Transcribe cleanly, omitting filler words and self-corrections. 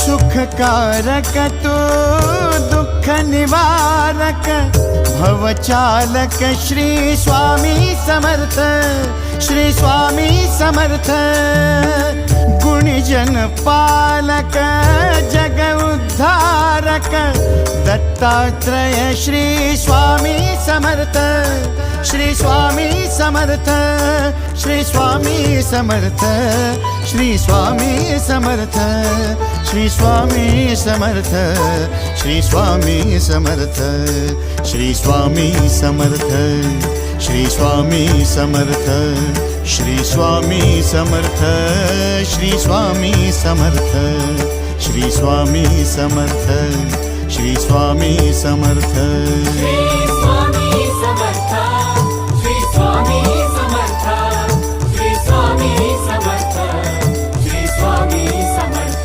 सुखकारक तू दुःख निवारक भवचालक श्री स्वामी समर्थ, श्री स्वामी समर्थ। गुणीजन पालक जग उद्धारक दत्तात्रेय श्री स्वामी समर्थ, श्री स्वामी समर्थ, श्री स्वामी समर्थ, श्री स्वामी समर्थ, श्री स्वामी समर्थ, श्री स्वामी समर्थ, श्री स्वामी समर्थ, श्री स्वामी समर्थ, श्री स्वामी समर्थ, श्री स्वामी समर्थ, श्री स्वामी समर्थ, श्री स्वामी समर्थ, श्री स्वामी समर्थ।